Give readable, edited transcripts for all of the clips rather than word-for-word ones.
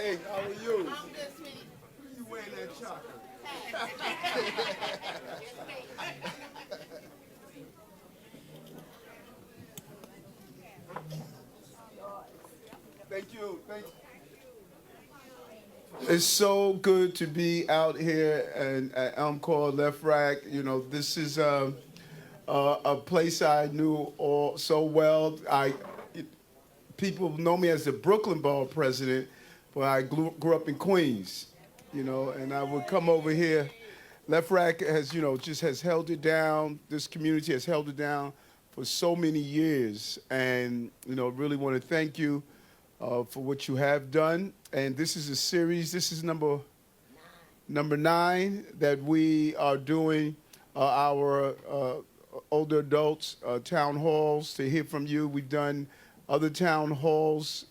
Hey, how are you? I'm good, sweetie. You wearing that chocolate? Thank you. Thank you. It's so good to be out here and at Elm Court Left Rack. You know, this is a place I knew all so well. People know me as the Brooklyn Borough president, but I grew up in Queens, you know, and I would come over here. Left Rack has, you know, just has held it down. This community has held it down for so many years, and you know, really want to thank you for what you have done. And this is a series. This is number 9 that we are doing our older adults town halls to hear from you. We've done other town halls.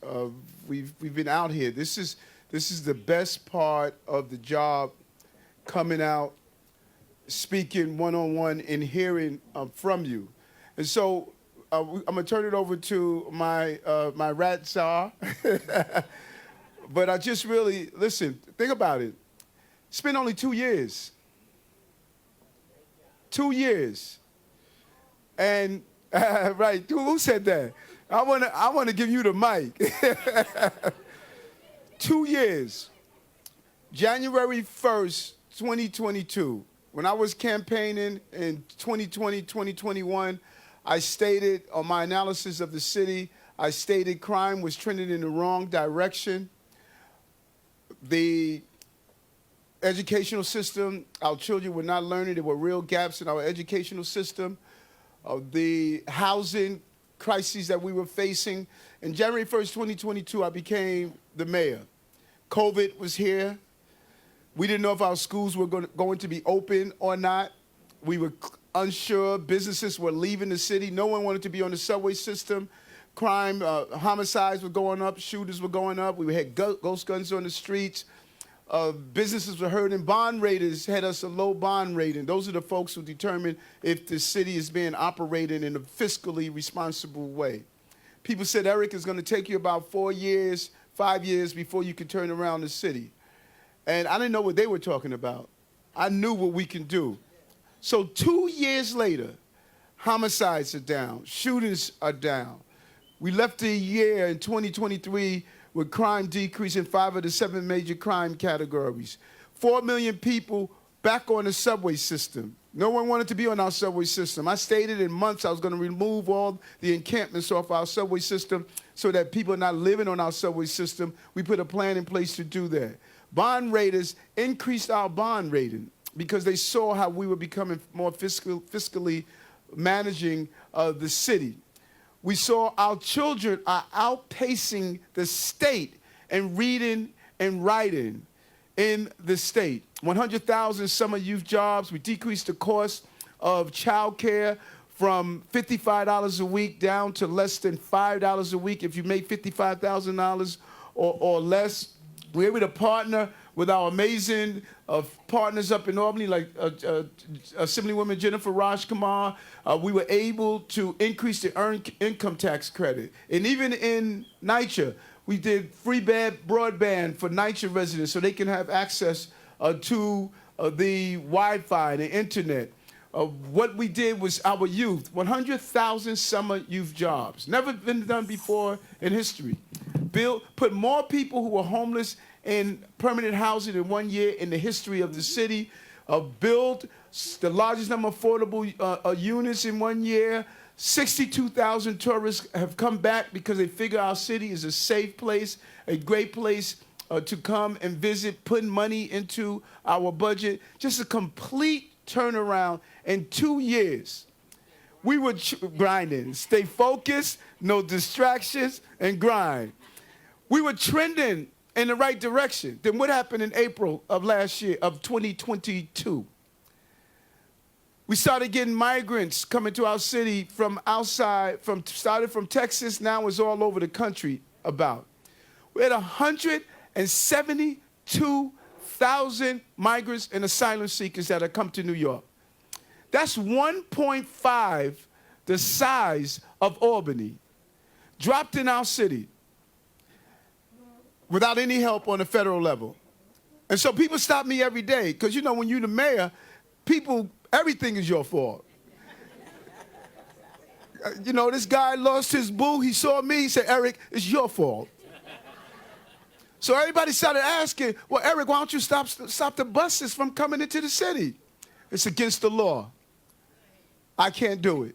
We've been out here. This is the best part of the job, coming out, speaking one-on-one and hearing from you. And so I'm gonna turn it over to my rat czar. But I just really, listen, think about it. It's been only 2 years. 2 years. And, right, who said that? I wanna give you the mic. 2 years. January 1st, 2022, when I was campaigning in 2020, 2021, I stated on my analysis of the city, I stated crime was trending in the wrong direction. The educational system, our children were not learning. There were real gaps in our educational system. The housing crises that we were facing. And January 1st, 2022, I became the mayor. COVID was here. We didn't know if our schools were going to be open or not. We were unsure. Businesses were leaving the city. No one wanted to be on the subway system. Crime, homicides were going up. Shooters were going up. We had ghost guns on the streets. Businesses were hurting. Bond raters had us a low bond rating. Those are the folks who determine if the city is being operated in a fiscally responsible way. People said, Eric, it's going to take you about 4 years, 5 years before you can turn around the city. And I didn't know what they were talking about. I knew what we can do. So 2 years later, homicides are down. Shootings are down. We left the year in 2023 with crime decreasing 5 of the 7 major crime categories. 4 million people back on the subway system. No one wanted to be on our subway system. I stated in months I was going to remove all the encampments off our subway system so that people are not living on our subway system. We put a plan in place to do that. Bond raters increased our bond rating because they saw how we were becoming more fiscally managing the city. We saw our children are outpacing the state in reading and writing in the state. 100,000 summer youth jobs. We decreased the cost of child care from $55 a week down to less than $5 a week if you make $55,000 or less. We're able to partner with our amazing partners up in Albany, like Assemblywoman Jennifer Rajkumar. We were able to increase the earned income tax credit. And even in NYCHA, we did free broadband for NYCHA residents so they can have access to the Wi-Fi, the internet. What we did was our youth, 100,000 summer youth jobs. Never been done before in history. Put more people who were homeless in permanent housing in 1 year in the history of the city. Built the largest number of affordable units in 1 year. 62,000 tourists have come back because they figure our city is a safe place, a great place to come and visit, putting money into our budget. Just a complete turnaround in 2 years. We were grinding, stay focused, no distractions, and grind. We were trending in the right direction. Then what happened in April of last year, of 2022? We started getting migrants coming to our city from outside, started from Texas, now it's all over the country about. We had 172,000 migrants and asylum seekers that have come to New York. That's 1.5 the size of Albany, dropped in our city. without any help on the federal level. And so people stop me every day because, you know, when you're the mayor, everything is your fault. You know, this guy lost his boo. He saw me. He said, Eric, it's your fault. So everybody started asking, well, Eric, why don't you stop the buses from coming into the city? It's against the law. I can't do it.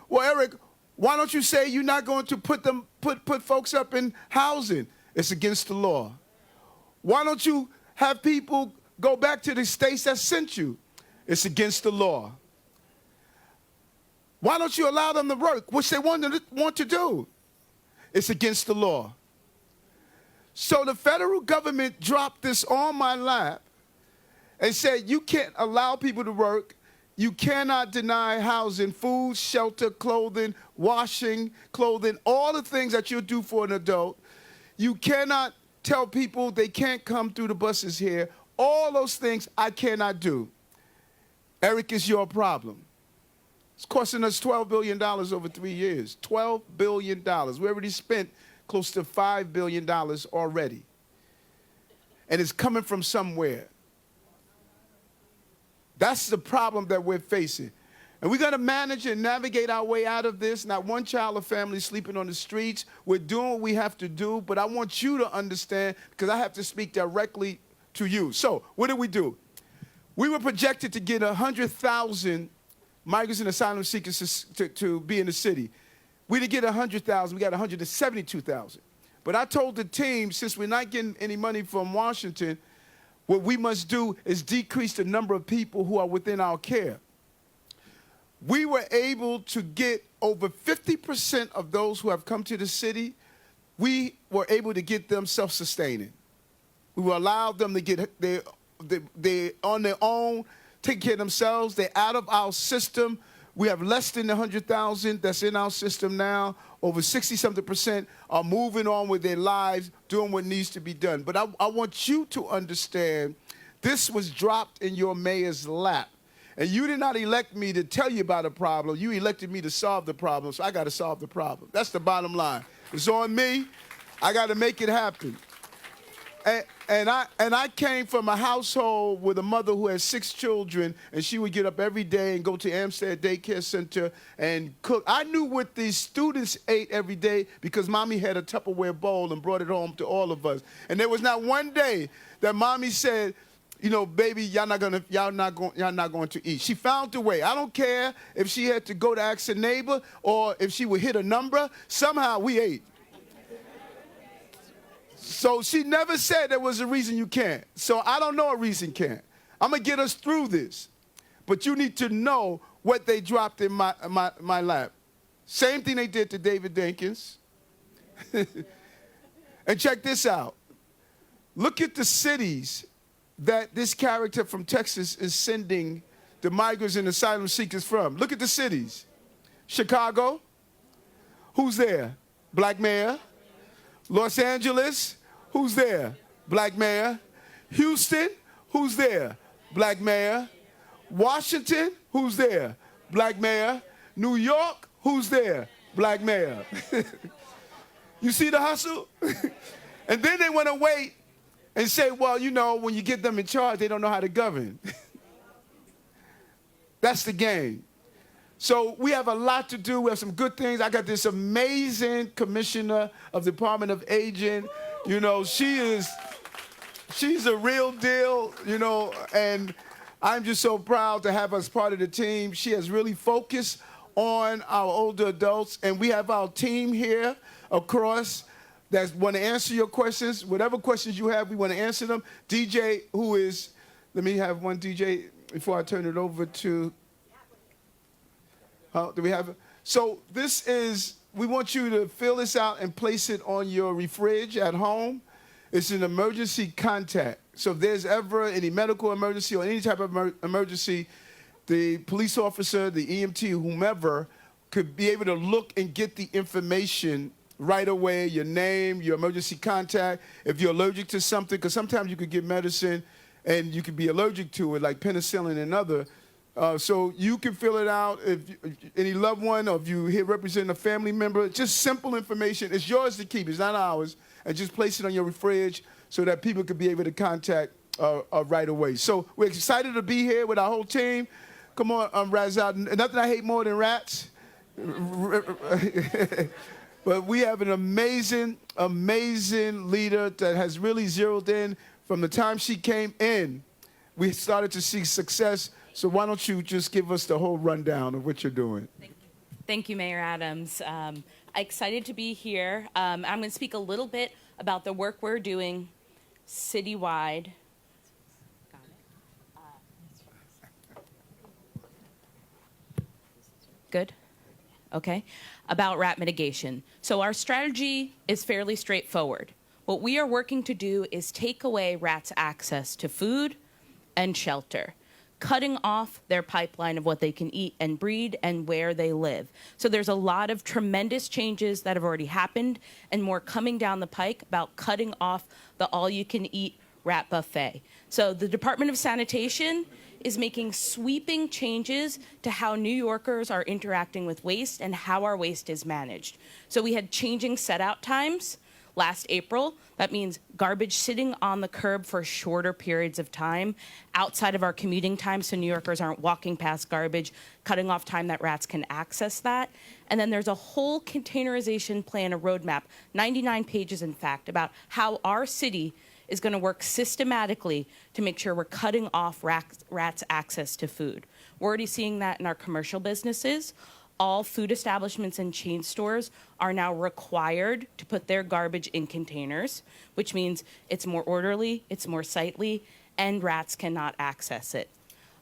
Well, Eric, why don't you say you're not going to put folks up in housing? It's against the law. Why don't you have people go back to the states that sent you? It's against the law. Why don't you allow them to work, which they want to do? It's against the law. So the federal government dropped this on my lap and said, you can't allow people to work. You cannot deny housing, food, shelter, clothing, washing, clothing, all the things that you do for an adult. You cannot tell people they can't come through the buses here. All those things I cannot do. Eric, is your problem. It's costing us $12 billion over 3 years. $12 billion. We already spent close to $5 billion already. And it's coming from somewhere. That's the problem that we're facing. And we're going to manage and navigate our way out of this. Not one child or family sleeping on the streets. We're doing what we have to do. But I want you to understand, because I have to speak directly to you. So what did we do? We were projected to get 100,000 migrants and asylum seekers to be in the city. We didn't get 100,000. We got 172,000. But I told the team, since we're not getting any money from Washington, what we must do is decrease the number of people who are within our care. We were able to get over 50% of those who have come to the city, we were able to get them self-sustaining. We will allow them to get they're on their own, take care of themselves. They're out of our system. We have less than 100,000 that's in our system now. Over 60-something% are moving on with their lives, doing what needs to be done. But I want you to understand this was dropped in your mayor's lap. And you did not elect me to tell you about a problem. You elected me to solve the problem, so I got to solve the problem. That's the bottom line. It's on me. I got to make it happen. And I came from a household with a mother who had 6 children, and she would get up every day and go to Amstead Daycare Center and cook. I knew what these students ate every day because Mommy had a Tupperware bowl and brought it home to all of us. And there was not one day that Mommy said, you know, baby, y'all not going to eat. She found a way. I don't care if she had to go to ask a neighbor or if she would hit a number. Somehow we ate. So she never said there was a reason you can't. So I don't know a reason can't. I'm going to get us through this. But you need to know what they dropped in my lap. Same thing they did to David Dinkins. And check this out. Look at the cities that this character from Texas is sending the migrants and asylum seekers from. Look at the cities. Chicago. Who's there? Black mayor. Los Angeles, who's there? Black mayor. Houston, who's there? Black mayor. Washington, who's there? Black mayor. New York, who's there? Black mayor. You see the hustle? And then they want to wait and say, well, you know, when you get them in charge, they don't know how to govern. That's the game. So we have a lot to do. We have some good things. I got this amazing commissioner of the Department of Aging. You know, she's a real deal, you know, and I'm just so proud to have her as part of the team. She has really focused on our older adults, and we have our team here across that want to answer your questions. Whatever questions you have, we want to answer them. DJ, who is, let me have one DJ before I turn it over to... do we have it? So this is, we want you to fill this out and place it on your fridge at home. It's an emergency contact. So if there's ever any medical emergency or any type of emergency, the police officer, the EMT, whomever, could be able to look and get the information right away, your name, your emergency contact, if you're allergic to something, because sometimes you could get medicine and you could be allergic to it, like penicillin and other So you can fill it out if any loved one or if you here represent a family member. Just simple information. It's yours to keep. It's not ours. And just place it on your fridge so that people could be able to contact right away. So we're excited to be here with our whole team. Come on, Razak. Nothing I hate more than rats. But we have an amazing, amazing leader that has really zeroed in. From the time she came in, we started to see success. So why don't you just give us the whole rundown of what you're doing? Thank you, Mayor Adams. Excited to be here. I'm going to speak a little bit about the work we're doing citywide. Good? Okay. About rat mitigation. So our strategy is fairly straightforward. What we are working to do is take away rats' access to food and shelter, cutting off their pipeline of what they can eat and breed and where they live. So there's a lot of tremendous changes that have already happened and more coming down the pike about cutting off the all-you-can-eat rat buffet. So the Department of Sanitation is making sweeping changes to how New Yorkers are interacting with waste and how our waste is managed. So we had changing set-out times last April. That means garbage sitting on the curb for shorter periods of time outside of our commuting time so New Yorkers aren't walking past garbage, cutting off time that rats can access that. And then there's a whole containerization plan, a roadmap, 99 pages in fact, about how our city is going to work systematically to make sure we're cutting off rats' access to food. We're already seeing that in our commercial businesses. All food establishments and chain stores are now required to put their garbage in containers, which means it's more orderly, it's more sightly, and rats cannot access it.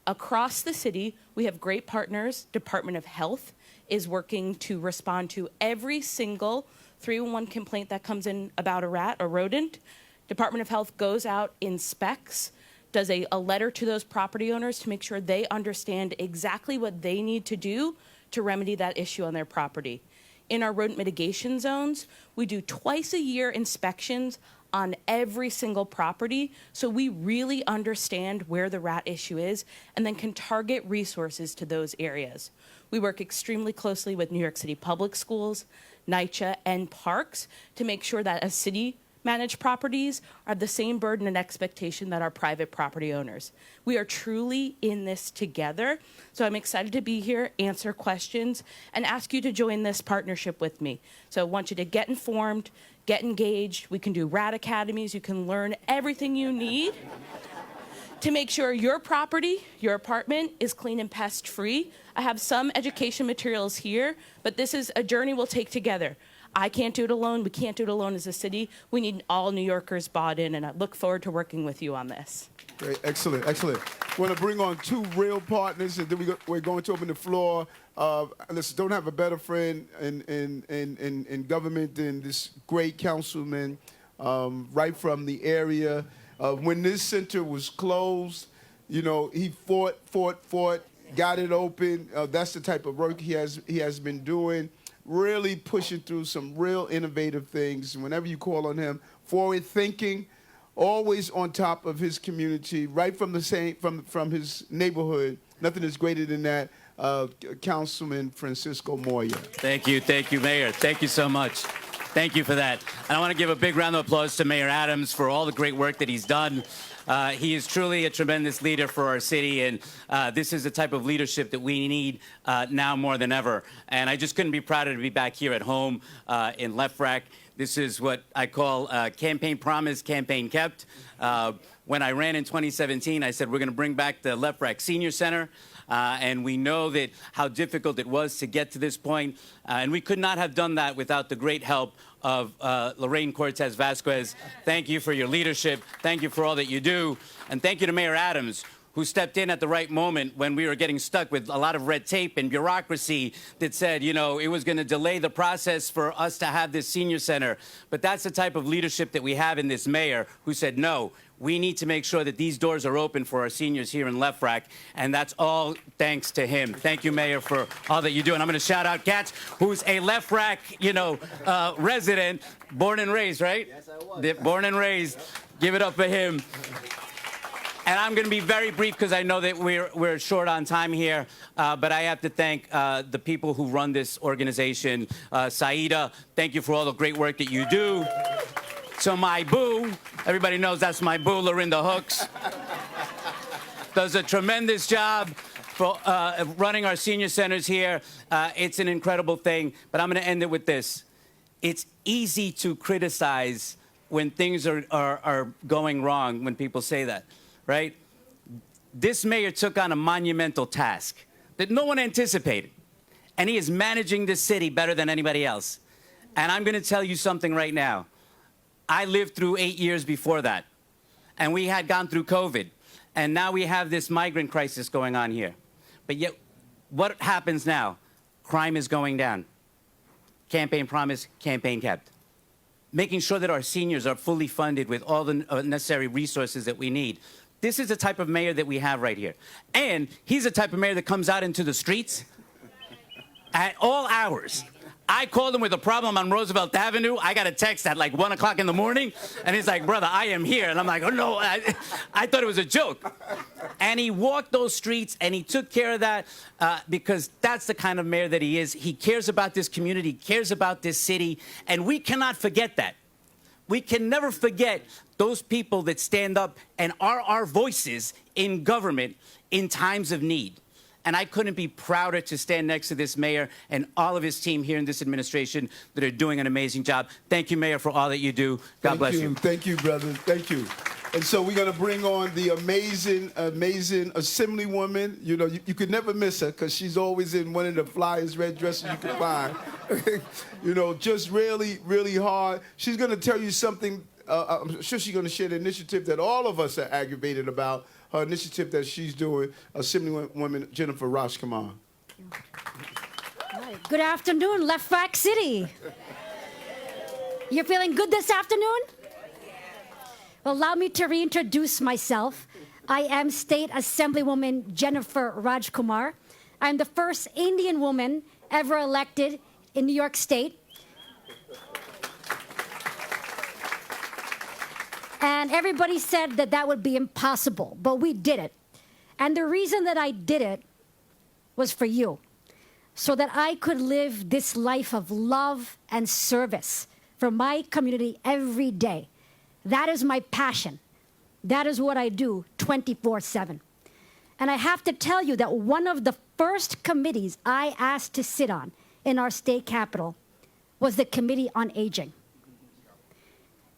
Across the city, we have great partners. Department of Health is working to respond to every single 311 complaint that comes in about a rat or rodent. Department of Health goes out, inspects, does a letter to those property owners to make sure they understand exactly what they need to do to remedy that issue on their property. In our rodent mitigation zones, we do twice-a-year inspections on every single property, so we really understand where the rat issue is and then can target resources to those areas. We work extremely closely with New York City Public Schools, NYCHA, and parks to make sure that as city managed properties are the same burden and expectation that our private property owners. We are truly in this together, so I'm excited to be here, answer questions, and ask you to join this partnership with me. So I want you to get informed, get engaged. We can do rat academies. You can learn everything you need to make sure your property, your apartment is clean and pest-free. I have some education materials here, but this is a journey we'll take together. I can't do it alone. We can't do it alone as a city. We need all New Yorkers bought in, and I look forward to working with you on this. Great, excellent, excellent. We want to bring on two real partners, and then we're going to open the floor. Listen, don't have a better friend in government than this great councilman, right from the area. When this center was closed, you know, he fought, got it open. That's the type of work he has been doing. Really pushing through some real innovative things. Whenever you call on him, forward thinking, always on top of his community, right from from his neighborhood. Nothing is greater than that. Councilman Francisco Moya. Thank you, Mayor. Thank you so much. Thank you for that. And I want to give a big round of applause to Mayor Adams for all the great work that he's done. He is truly a tremendous leader for our city, and this is the type of leadership that we need now more than ever. And I just couldn't be prouder to be back here at home in Lefrak. This is what I call campaign promise, campaign kept. When I ran in 2017, I said we're going to bring back the Lefrak Senior Center. And we know that how difficult it was to get to this point. And we could not have done that without the great help of Lorraine Cortez Vasquez. Thank you for your leadership. Thank you for all that you do. And thank you to Mayor Adams, who stepped in at the right moment when we were getting stuck with a lot of red tape and bureaucracy that said, you know, it was going to delay the process for us to have this senior center. But that's the type of leadership that we have in this mayor who said, no, we need to make sure that these doors are open for our seniors here in Lefrak, and that's all thanks to him. Thank you, Mayor, for all that you do. And I'm going to shout out Katz, who's a Lefrak, resident, born and raised, right? Yes, I was. Born and raised. Give it up for him. And I'm going to be very brief because I know that we're short on time here. But I have to thank the people who run this organization. Saida, thank you for all the great work that you do. So my boo, everybody knows that's my boo, Lorinda Hooks, does a tremendous job for running our senior centers here. It's an incredible thing. But I'm going to end it with this. It's easy to criticize when things are going wrong, when people say that, right? This mayor took on a monumental task that no one anticipated. And he is managing this city better than anybody else. And I'm going to tell you something right now. I lived through 8 years before that. And we had gone through COVID. And now we have this migrant crisis going on here. But yet, what happens now? Crime is going down. Campaign promise, campaign kept. Making sure that our seniors are fully funded with all the necessary resources that we need. This is the type of mayor that we have right here. And he's the type of mayor that comes out into the streets at all hours. I called him with a problem on Roosevelt Avenue. I got a text at like 1 o'clock in the morning, and he's like, brother, I am here. And I'm like, oh no, I thought it was a joke. And he walked those streets, and he took care of that because that's the kind of mayor that he is. He cares about this community, cares about this city, and we cannot forget that. We can never forget those people that stand up and are our voices in government in times of need. And I couldn't be prouder to stand next to this mayor and all of his team here in this administration that are doing an amazing job. Thank you, Mayor, for all that you do. God bless you. Thank you, brother. Thank you. And so we're going to bring on the amazing, amazing Assemblywoman. You know, you could never miss her because she's always in one of the flyest red dresses you can find. You know, just really, really hard. She's going to tell you something. I'm sure she's going to share the initiative that all of us are aggravated about. Her initiative that she's doing, Assemblywoman Jennifer Rajkumar. Good afternoon, Left Back City. You're feeling good this afternoon? Well, allow me to reintroduce myself. I am State Assemblywoman Jennifer Rajkumar. I'm the first Indian woman ever elected in New York State. And everybody said that that would be impossible, but we did it. And the reason that I did it was for you, so that I could live this life of love and service for my community every day. That is my passion. That is what I do 24/7. And I have to tell you that one of the first committees I asked to sit on in our state capitol was the Committee on Aging.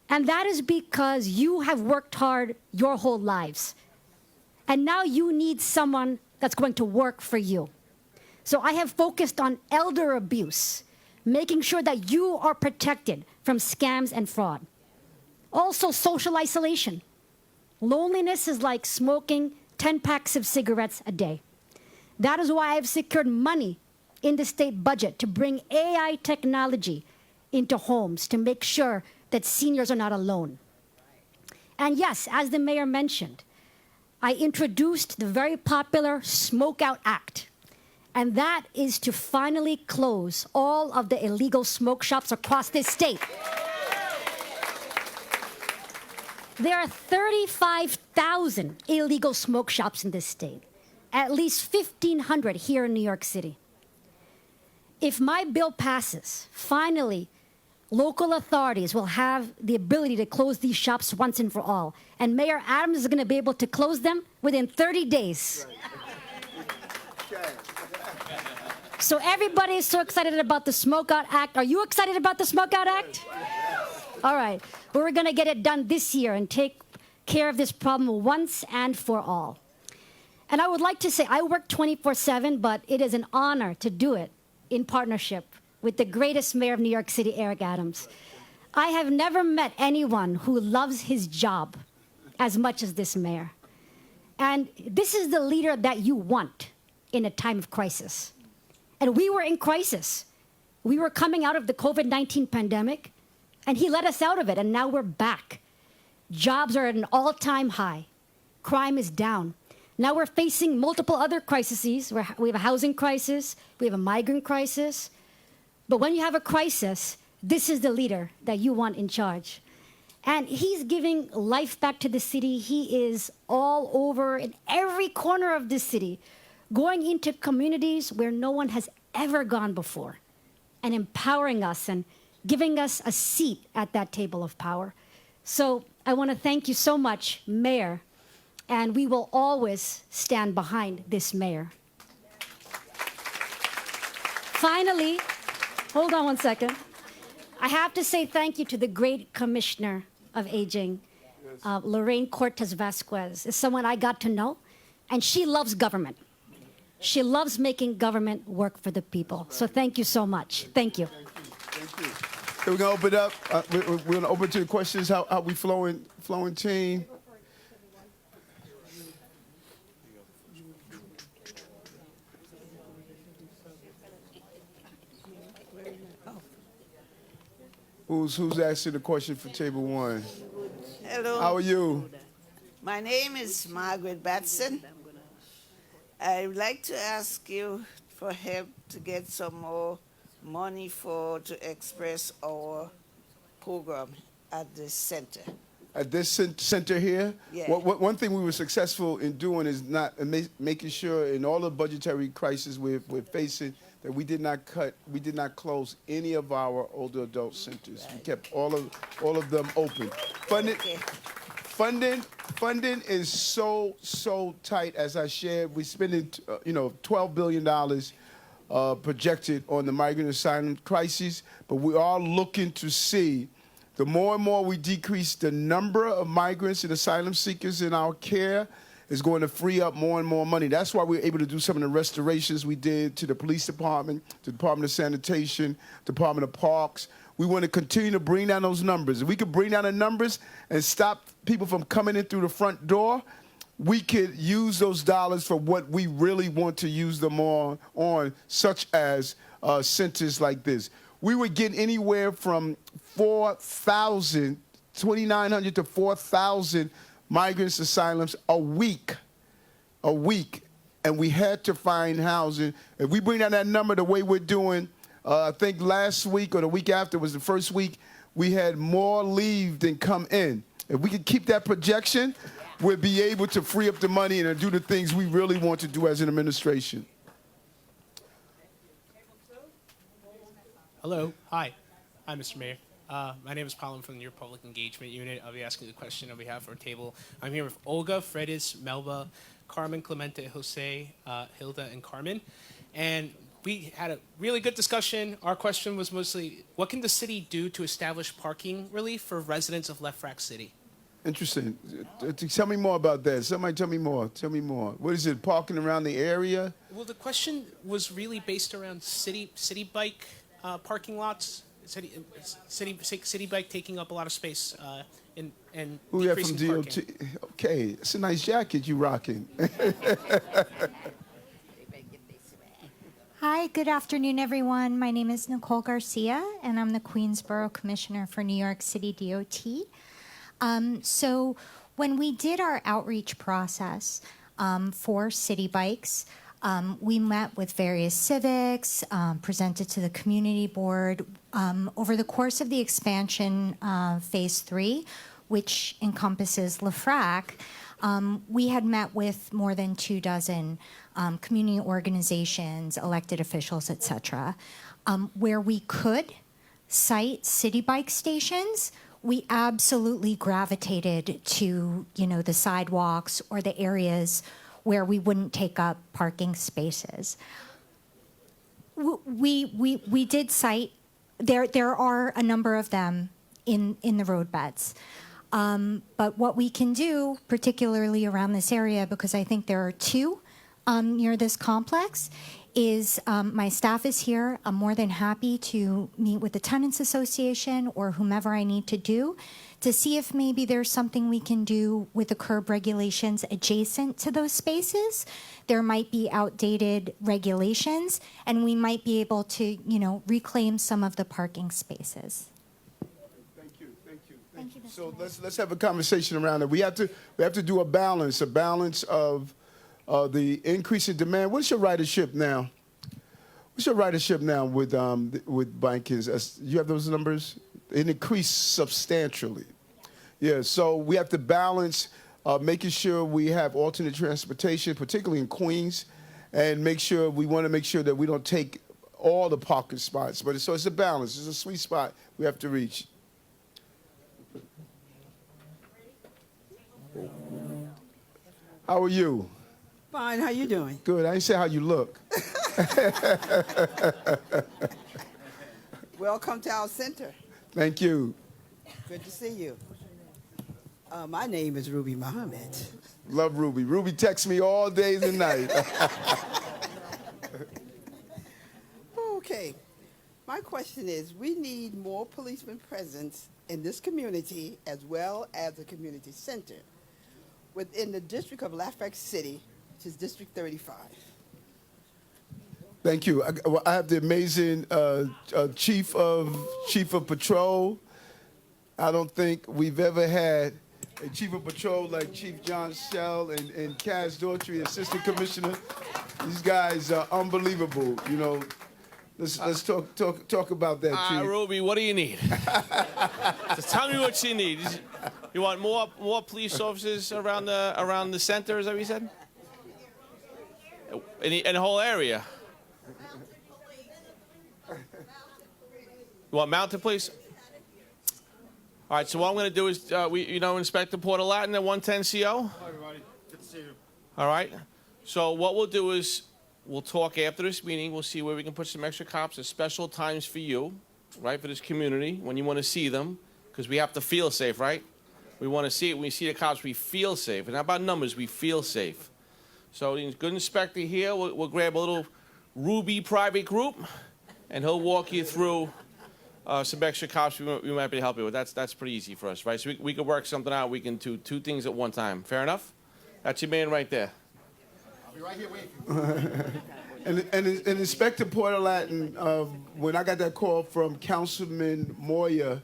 And that is because you have worked hard your whole lives. And now you need someone that's going to work for you. So I have focused on elder abuse, making sure that you are protected from scams and fraud. Also, social isolation. Loneliness is like smoking 10 packs of cigarettes a day. That is why I've secured money in the state budget to bring AI technology into homes to make sure that seniors are not alone. And yes, as the mayor mentioned, I introduced the very popular Smoke Out Act. And that is to finally close all of the illegal smoke shops across this state. There are 35,000 illegal smoke shops in this state, at least 1,500 here in New York City. If my bill passes, finally, local authorities will have the ability to close these shops once and for all. And Mayor Adams is going to be able to close them within 30 days. So everybody is so excited about the Smoke Out Act. Are you excited about the Smoke Out Act? All right. Well, we're going to get it done this year and take care of this problem once and for all. And I would like to say I work 24/7, but it is an honor to do it in partnership with the greatest mayor of New York City, Eric Adams. I have never met anyone who loves his job as much as this mayor. And this is the leader that you want in a time of crisis. And we were in crisis. We were coming out of the COVID-19 pandemic, and he let us out of it, and now we're back. Jobs are at an all-time high. Crime is down. Now we're facing multiple other crises. We have a housing crisis. We have a migrant crisis. But when you have a crisis, this is the leader that you want in charge. And he's giving life back to the city. He is all over in every corner of the city, going into communities where no one has ever gone before, and empowering us and giving us a seat at that table of power. So I want to thank you so much, Mayor, and we will always stand behind this mayor. Finally, hold on one second. I have to say thank you to the great Commissioner of Aging, Lorraine Cortez Vasquez. Is someone I got to know, and she loves government. She loves making government work for the people. So thank you so much. Thank you. Thank you. So we're gonna open up. We're gonna open to the questions. How we flowing team? Who's asking the question for table one? Hello. How are you? My name is Margaret Batson. I would like to ask you for help to get some more money to express our program at the center. At this center here, Yeah. one thing we were successful in doing is making sure in all the budgetary crises we're facing that we did not close any of our older adult centers. We kept all of them open. Okay. Funding is so tight. As I shared, we're spending $12 billion projected on the migrant asylum crisis, but we are looking to see the more and more we decrease the number of migrants and asylum seekers in our care is going to free up more and more money. That's why we're able to do some of the restorations we did to the police department, to the Department of Sanitation, Department of Parks. We want to continue to bring down those numbers. If we could bring down the numbers and stop people from coming in through the front door, we could use those dollars for what we really want to use them on, such as centers like this. We would get anywhere from 2,900 to 4,000 migrants asylums a week, and we had to find housing. If we bring down that number the way we're doing, I think last week or the week after was the first week, we had more leave than come in. If we could keep that projection, we'll be able to free up the money and do the things we really want to do as an administration. Hello. Hi, Mr. Mayor. My name is Paul. I'm from your Public Engagement Unit. I'll be asking the question on behalf of our table. I'm here with Olga, Fredis, Melba, Carmen, Clemente, Jose, Hilda, and Carmen. And we had a really good discussion. Our question was mostly, what can the city do to establish parking relief for residents of Left Rack City? Interesting. Tell me more about that. Somebody tell me more. Tell me more. What is it, parking around the area? Well, the question was really based around city bike parking lots. City bike taking up a lot of space and Who you have from decreasing DOT? parking. Okay, it's a nice jacket you rocking. Hi, good afternoon, everyone. My name is Nicole Garcia, and I'm the Queensborough Commissioner for New York City DOT. So when we did our outreach process for city bikes, we met with various civics, presented to the community board. Over the course of the expansion phase 3, which encompasses LaFrac, we had met with more than 24 community organizations, elected officials, et cetera. Where we could cite city bike stations, we absolutely gravitated to, the sidewalks or the areas where we wouldn't take up parking spaces. We did cite, there are a number of them in the road beds. But what we can do, particularly around this area, because I think there are 2 near this complex, is my staff is here. I'm more than happy to meet with the Tenants Association or whomever I need to see if maybe there's something we can do with the curb regulations adjacent to those spaces. There might be outdated regulations, and we might be able to, reclaim some of the parking spaces. Thank you. So let's have a conversation around it. We have to do a balance of the increase in demand. What's your ridership now? What's your ridership now with bikers? You have those numbers? It increased substantially. Yeah, so we have to balance making sure we have alternate transportation, particularly in Queens, and we want to make sure that we don't take all the parking spots. But so it's a balance. It's a sweet spot we have to reach. How are you? Fine, how you doing? Good. I didn't say how you look. Welcome to our center. Thank you. Good to see you. My name is Ruby Muhammad. Love Ruby. Ruby texts me all days and night. Okay, my question is, we need more policemen presence in this community as well as the community center within the district of Lafayette City, which is District 35. Thank you. I have the amazing chief of patrol. I don't think we've ever had a chief of patrol like Chief John Shell and Kaz Daughtry, assistant commissioner. These guys are unbelievable. You know, let's talk about that, Chief. Ruby, what do you need? Just tell me what you need. You want more police officers around the center? Is that what you said? In the whole area. You want mounted police? All right. So what I'm going to do is, Inspector Porter-Latin at 110 CO. Hi, everybody. Good to see you. All right. So what we'll do is we'll talk after this meeting. We'll see where we can put some extra cops at special times for you, right, for this community when you want to see them, because we have to feel safe, right? We want to see it. When we see the cops, we feel safe. And not about numbers, we feel safe. So the good inspector here, we'll grab a little Ruby private group, and he'll walk you through some extra cops we might be able to help you with. That's pretty easy for us, right? So we could work something out. We can do two things at one time. Fair enough? That's your man right there. I'll be right here waiting. And Inspector Porter-Latin, when I got that call from Councilman Moya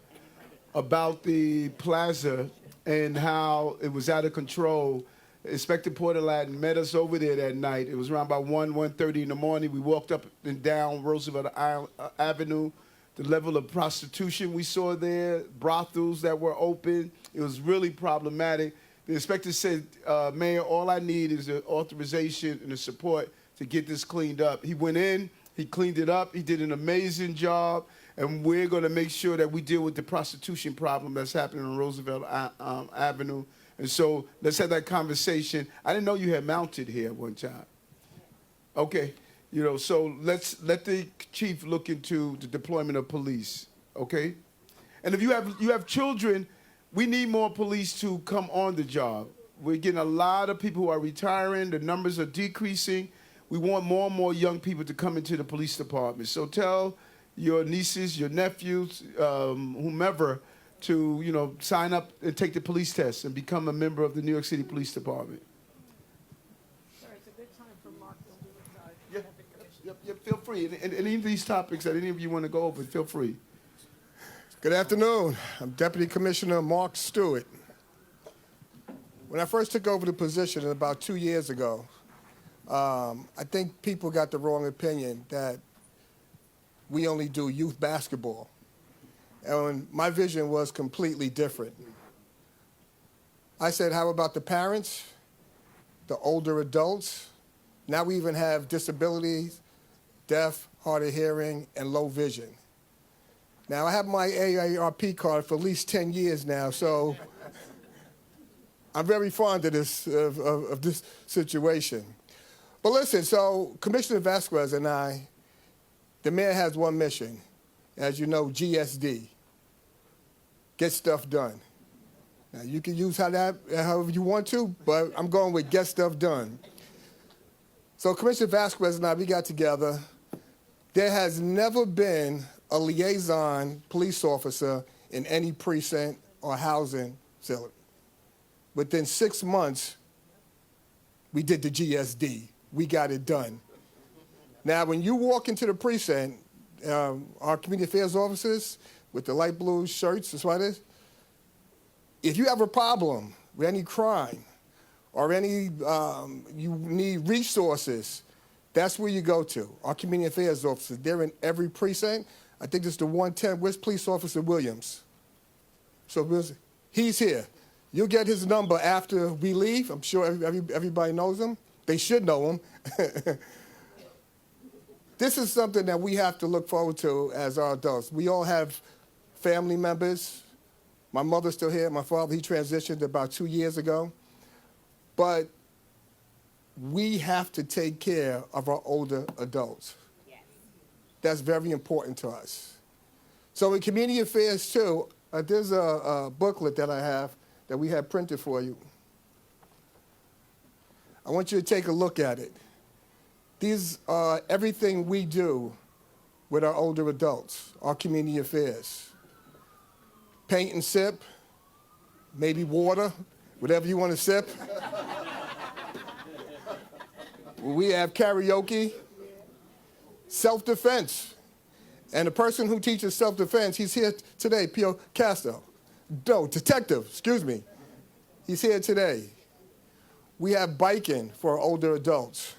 about the plaza and how it was out of control, Inspector Porter-Latin met us over there that night. It was around about 1:30 in the morning. We walked up and down Roosevelt Avenue. The level of prostitution we saw there, brothels that were open, it was really problematic. The inspector said, Mayor, all I need is the authorization and the support to get this cleaned up. He went in, he cleaned it up, he did an amazing job, and we're going to make sure that we deal with the prostitution problem that's happening on Roosevelt Avenue. And so let's have that conversation. I didn't know you had mounted here one time. Okay. You know, so let's let the chief look into the deployment of police, okay? And if you have children, we need more police to come on the job. We're getting a lot of people who are retiring. The numbers are decreasing. We want more and more young people to come into the police department. So tell your nieces, your nephews, whomever, to sign up and take the police test and become a member of the New York City Police Department. Yep, feel free. And any of these topics that any of you want to go over, feel free. Good afternoon. I'm Deputy Commissioner Mark Stewart. When I first took over the position about 2 years ago, I think people got the wrong opinion that we only do youth basketball. And my vision was completely different. I said, how about the parents, the older adults? Now we even have disabilities, deaf, hard of hearing, and low vision. Now, I have my AARP card for at least 10 years now, so I'm very fond of this situation. But listen, so Commissioner Vasquez and I, the mayor has one mission, as you know, GSD, get stuff done. Now, you can use however you want to, but I'm going with get stuff done. So Commissioner Vasquez and I, we got together. There has never been a liaison police officer in any precinct or housing facility. Within 6 months, we did the GSD. We got it done. Now, when you walk into the precinct, our community affairs officers with the light blue shirts and sweaters, if you have a problem with any crime or any you need resources, that's where you go to. Our community affairs officers, they're in every precinct. I think it's the 110. Where's Police Officer Williams? So He's here. You'll get his number after we leave. I'm sure everybody knows him. They should know him. This is something that we have to look forward to as our adults. We all have family members. My mother's still here. My father, he transitioned about 2 years ago. But we have to take care of our older adults. Yes. That's very important to us. So in community affairs, too, there's a booklet that I have that we have printed for you. I want you to take a look at it. These are everything we do with our older adults, our community affairs. Paint and sip, maybe water, whatever you want to sip. We have karaoke, self-defense. And the person who teaches self-defense, he's here today, Pio Castro. No, detective, excuse me. He's here today. We have biking for older adults.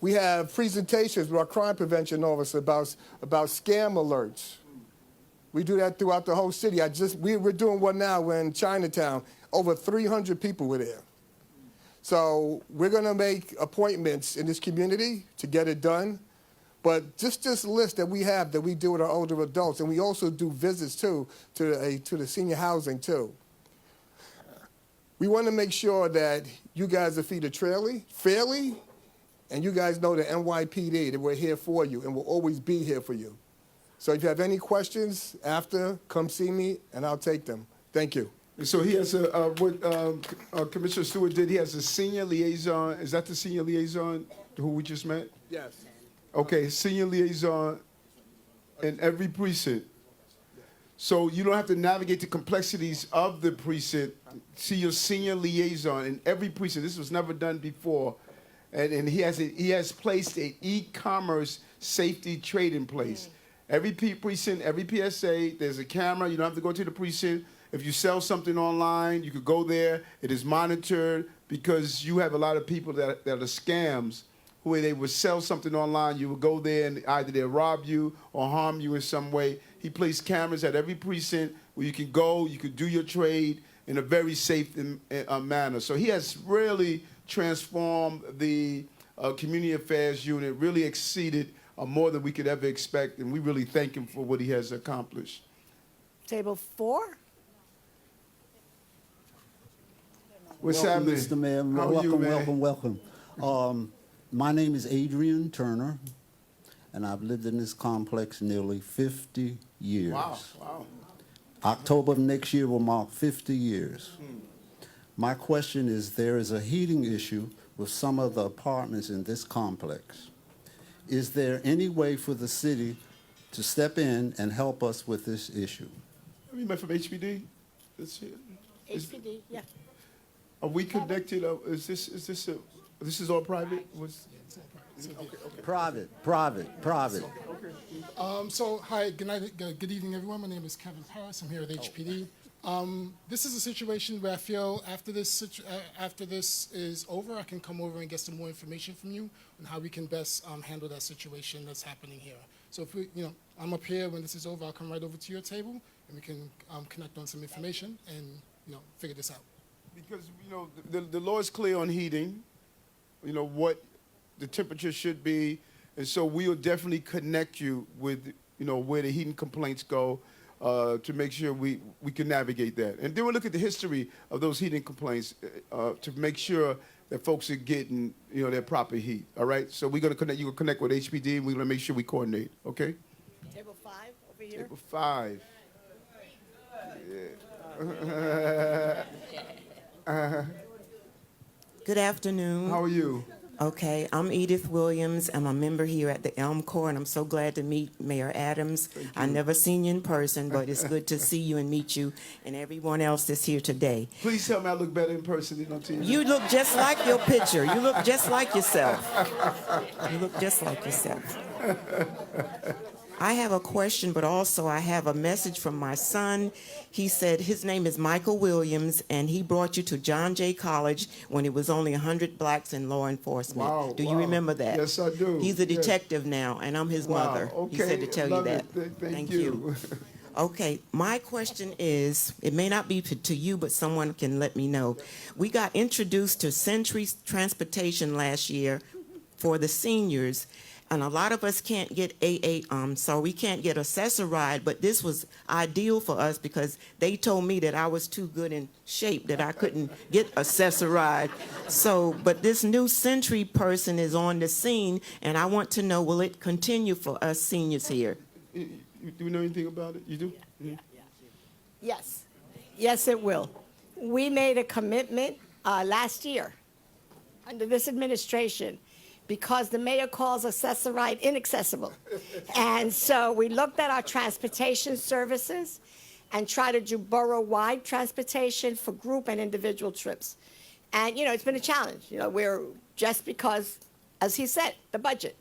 We have presentations with our crime prevention officer about scam alerts. We do that throughout the whole city. We're doing one now. We're in Chinatown. Over 300 people were there. So we're going to make appointments in this community to get it done. But just this list that we have that we do with our older adults, and we also do visits too to the senior housing too. We want to make sure that you guys are treated fairly, and you guys know the NYPD, that we're here for you and we'll always be here for you. So if you have any questions after, come see me and I'll take them. Thank you. So he has what Commissioner Stewart did, he has a senior liaison. Is that the senior liaison who we just met? Yes. Okay, senior liaison in every precinct. So you don't have to navigate the complexities of the precinct. See your senior liaison in every precinct. This was never done before. And he has placed an e-commerce safety trade in place. Every precinct, every PSA, there's a camera. You don't have to go to the precinct. If you sell something online, you could go there. It is monitored because you have a lot of people that are scams where they would sell something online. You would go there and either they'll rob you or harm you in some way. He placed cameras at every precinct where you can go, you can do your trade in a very safe manner. So he has really transformed the community affairs unit, really exceeded more than we could ever expect, and we really thank him for what he has accomplished. Table 4? What's Welcome, happening? Mr. Mayor. How are you, man? Welcome. My name is Adrian Turner, and I've lived in this complex nearly 50 years. Wow. October of next year will mark 50 years. My question is, there is a heating issue with some of the apartments in this complex. Is there any way for the city to step in and help us with this issue? You met from HPD? That's it. HPD, yeah. Are we connected? Is this all private? Private. So, hi, good night, good evening, everyone. My name is Kevin Paris. I'm here with HPD. This is a situation where I feel after this is over, I can come over and get some more information from you on how we can best handle that situation that's happening here. So if I'm up here when this is over, I'll come right over to your table and we can connect on some information and figure this out. Because the law is clear on heating. What the temperature should be, and so we'll definitely connect you with where the heating complaints go. To make sure we can navigate that. And then we'll look at the history of those heating complaints to make sure that folks are getting their proper heat. All right? So we're going to connect. You're going to connect with HPD, and we're going to make sure we coordinate. Okay? Table 5 over here. Table 5. Yeah. Good afternoon. How are you? Okay, I'm Edith Williams. I'm a member here at the Elm Corps, and I'm so glad to meet Mayor Adams. I never seen you in person, but it's good to see you and meet you and everyone else that's here today. Please tell me I look better in person than on TV. You look just like your picture. You look just like yourself. You look just like yourself. I have a question, but also I have a message from my son. He said his name is Michael Williams, and he brought you to John Jay College when it was only 100 blacks in law enforcement. Wow, do you remember that? Yes, I do. He's a detective now, and I'm his mother. Okay. He said to tell you Love that. it. Thank Thank you. Okay, my question is, it may not be to you, but someone can let me know. We got introduced to Century Transportation last year for the seniors, and a lot of us can't get so we can't get assessor ride, but this was ideal for us because they told me that I was too good in shape, that I couldn't get assessor ride. So, but this new Century person is on the scene, and I want to know, will it continue for us seniors here? Do you know anything about it? You do? Yeah. Yes, yes, it will. We made a commitment last year under this administration because the mayor calls assessor ride inaccessible. And so we looked at our transportation services and try to do borough-wide transportation for group and individual trips. And, you know, it's been a challenge. You know, we're just because, as he said, the budget.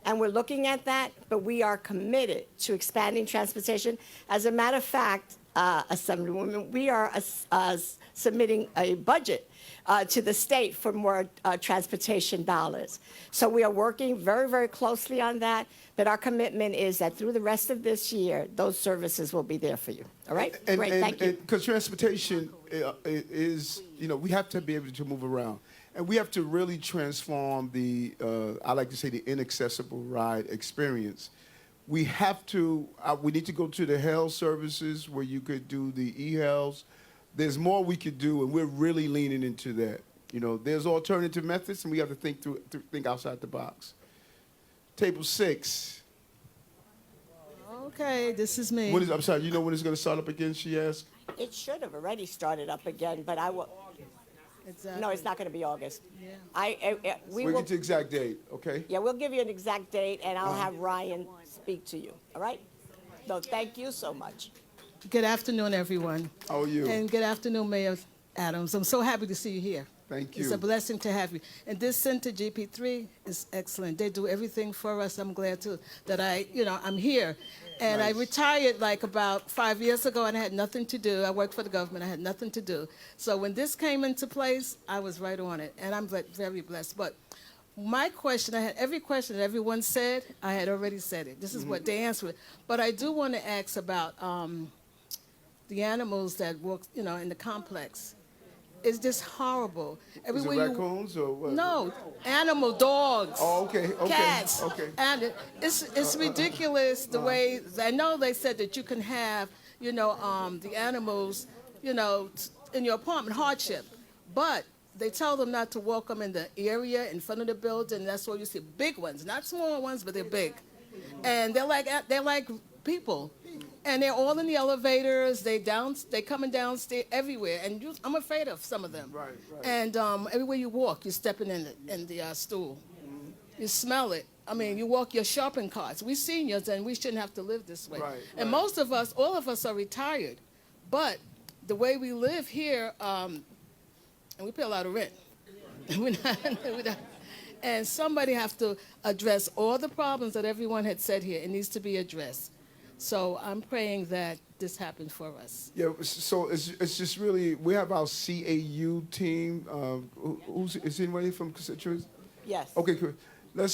And we're looking at that, but we are committed to expanding transportation. As a matter of fact, Assemblywoman, we are submitting a budget to the state for more transportation dollars. So we are working very, very closely on that, but our commitment is that through the rest of this year, those services will be there for you. All right? Great, thank you. Because transportation is, you know, we have to be able to move around. And we have to really transform the, I like to say, the inaccessible ride experience. We have to, we need to go to the health services where you could do the e-healths. There's more we could do, and we're really leaning into that. You know, there's alternative methods, and we have to think outside the box. Table 6. Okay, this is me. I'm sorry, you know when it's going to start up again, she asked? It should have already started up again, but I will. Exactly. No, it's not going to be August. Yeah. We'll get the exact date, okay? Yeah, we'll give you an exact date, and I'll have Ryan speak to you, all right? So thank you so much. Good afternoon, everyone. How are you? And good afternoon, Mayor Adams. I'm so happy to see you here. Thank you. It's a blessing to have you. And this center, GP3, is excellent. They do everything for us. I'm glad that I'm here. And nice. I retired like about 5 years ago, and I had nothing to do. I worked for the government. I had nothing to do. So when this came into place, I was right on it, and I'm very blessed. But my question, I had every question that everyone said, I had already said it. This is what they answered. But I do want to ask about the animals that work, you know, in the complex. It's just horrible. Is it raccoons or what? No, animal, dogs. Oh, okay, cats. Okay. And it's ridiculous the way, I know they said that you can have, you know, the animals, you know, in your apartment, hardship. But they tell them not to walk them in the area in front of the building. That's why you see big ones, not small ones, but they're big. And they're like people. And they're all in the elevators. They coming downstairs everywhere, and I'm afraid of some of them. Right. And everywhere you walk, you're stepping in the stool. Mm-hmm. You smell it. I mean, you walk your shopping carts. We seniors, and we shouldn't have to live this way. Right. And most of us, all of us, are retired, but the way we live here, and we pay a lot of rent. we're not, and somebody have to address all the problems that everyone had said here. It needs to be addressed. So I'm praying that this happens for us. Yeah, so it's just really, we have our CAU team. Is anybody from Citrus? Yes. Okay, good. Let's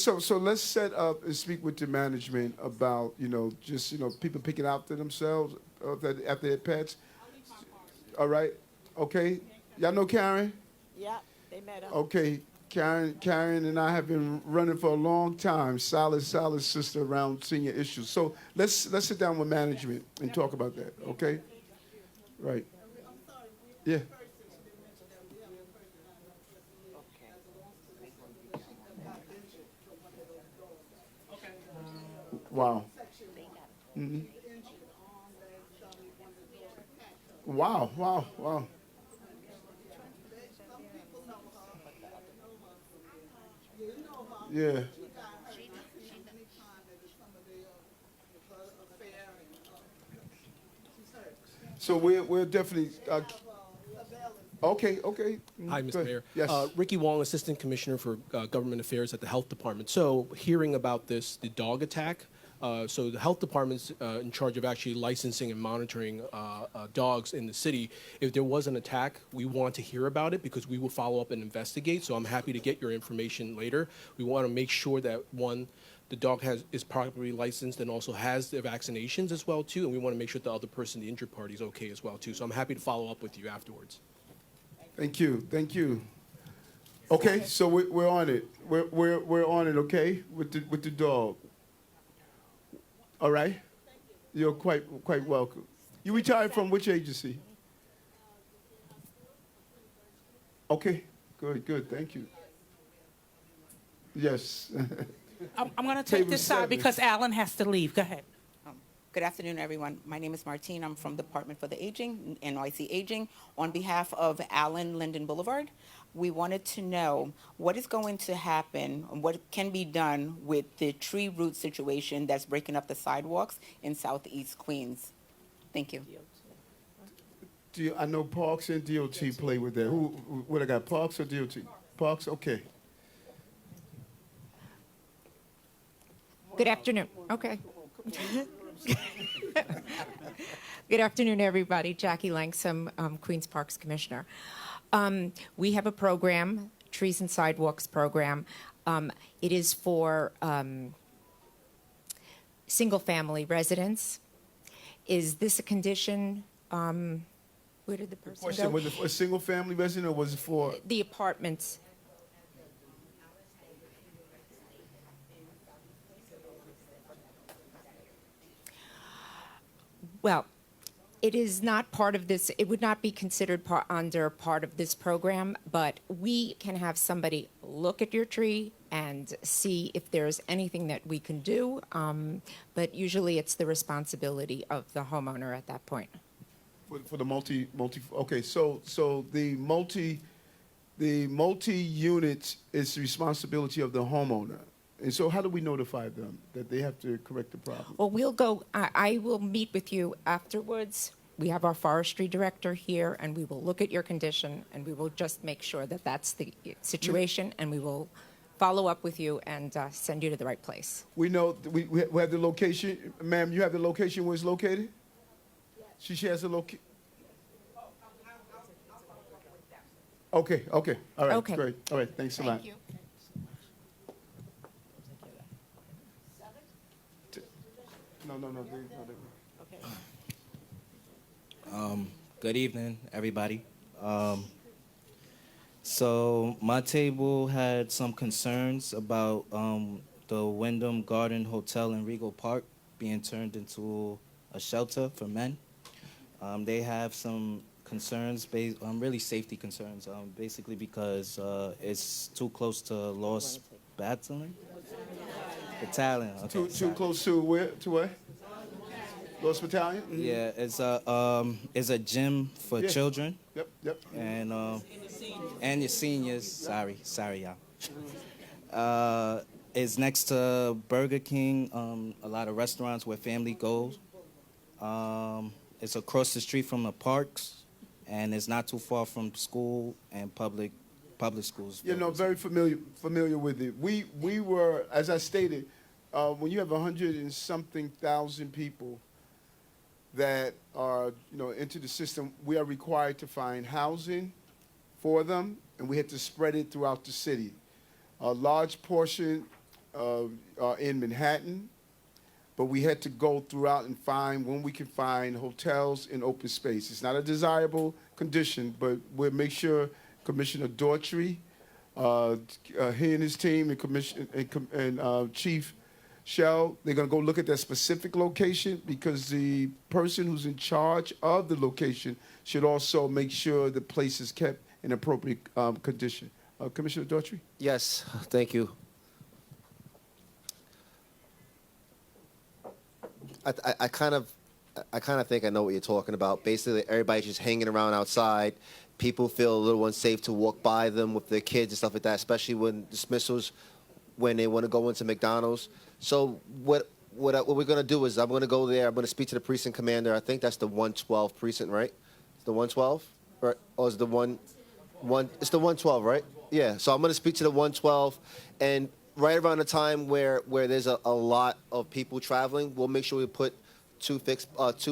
set up and speak with the management about, you know, just, you know, people picking out for themselves after their pets. All right. Okay. Y'all know Karen? Yeah, they met her. Okay. Karen and I have been running for a long time, solid sister around senior issues. So let's sit down with management and talk about that, okay? Right. Yeah. Wow. Mm-hmm. Wow. Yeah. So we're definitely okay. Hi, Mr. Mayor. Yes. Ricky Wong, Assistant Commissioner for Government Affairs at the Health Department. So hearing about the dog attack, so the Health Department's in charge of actually licensing and monitoring dogs in the city. If there was an attack, we want to hear about it because we will follow up and investigate. So I'm happy to get your information later. We want to make sure that, one, the dog is properly licensed and also has the vaccinations as well too, and we want to make sure the other person, the injured party, is okay as well too. So I'm happy to follow up with you afterwards. Thank you. Thank you. Okay, so we're on it. We're on it. Okay, with the dog. All right. You're quite welcome. You retired from which agency? Okay. Good. Thank you. Yes. I'm going to take Table this side 7. because Alan has to leave. Go ahead. Good afternoon, everyone. My name is Martine. I'm from the Department for the Aging, NYC Aging. On behalf of Allen Linden Boulevard, we wanted to know what is going to happen and what can be done with the tree root situation that's breaking up the sidewalks in Southeast Queens. Thank you. I know Parks and DOT play with that. What I got, Parks or DOT? Parks, okay. Good afternoon. Okay. Good afternoon, everybody. Jackie Langsam, Queens Parks Commissioner. We have a program, Trees and Sidewalks program. It is for single-family residents. Is this a condition? Where did the person Question, go? was it for a single family resident or was it for? The apartments. Well, it is not part of this, it would not be considered under part of this program, but we can have somebody look at your tree and see if there's anything that we can do. But usually it's the responsibility of the homeowner at that point. For the multi, okay, so the multi unit is the responsibility of the homeowner. And so how do we notify them that they have to correct the problem? Well, we'll go, I will meet with you afterwards. We have our forestry director here, and we will look at your condition, and we will just make sure that that's the situation, and we will follow up with you and send you to the right place. We know, we have the location. Ma'am, you have the location where it's located? She has a location. Okay, all right, Okay. great. All right, thanks a lot. Thank you. No. Good evening, everybody. So my table had some concerns about the Wyndham Garden Hotel in Regal Park being turned into a shelter for men. They have some concerns, really safety concerns, basically because it's too close to Lost Battalion. Battalion. Okay, Too close to where? To where? Lost Battalion? Mm-hmm. Yeah, it's a gym for children. Yep. And your seniors. Sorry, y'all. It's next to Burger King. A lot of restaurants where family goes. It's across the street from the parks, and it's not too far from school and public schools. Very familiar with it. We were, as I stated, when you have 100 and something thousand people that are into the system, we are required to find housing for them, and we had to spread it throughout the city. A large portion are in Manhattan, but we had to go throughout and find when we can find hotels in open space. It's not a desirable condition, but we'll make sure Commissioner Daughtry, he and his team, and Chief Shell, they're going to go look at that specific location, because the person who's in charge of the location should also make sure the place is kept in appropriate condition. Commissioner Daughtry? Yes, thank you. I kind of think I know what you're talking about. Basically, everybody's just hanging around outside. People feel a little unsafe to walk by them with their kids and stuff like that, especially when dismissals, when they want to go into McDonald's. So what we're going to do is I'm going to go there. I'm going to speak to the precinct commander. I think that's the 112 precinct, right? It's the 112? Or is it the one? It's the 112, right? Yeah. So I'm going to speak to the 112, and right around the time where there's a lot of people traveling, we'll make sure we put two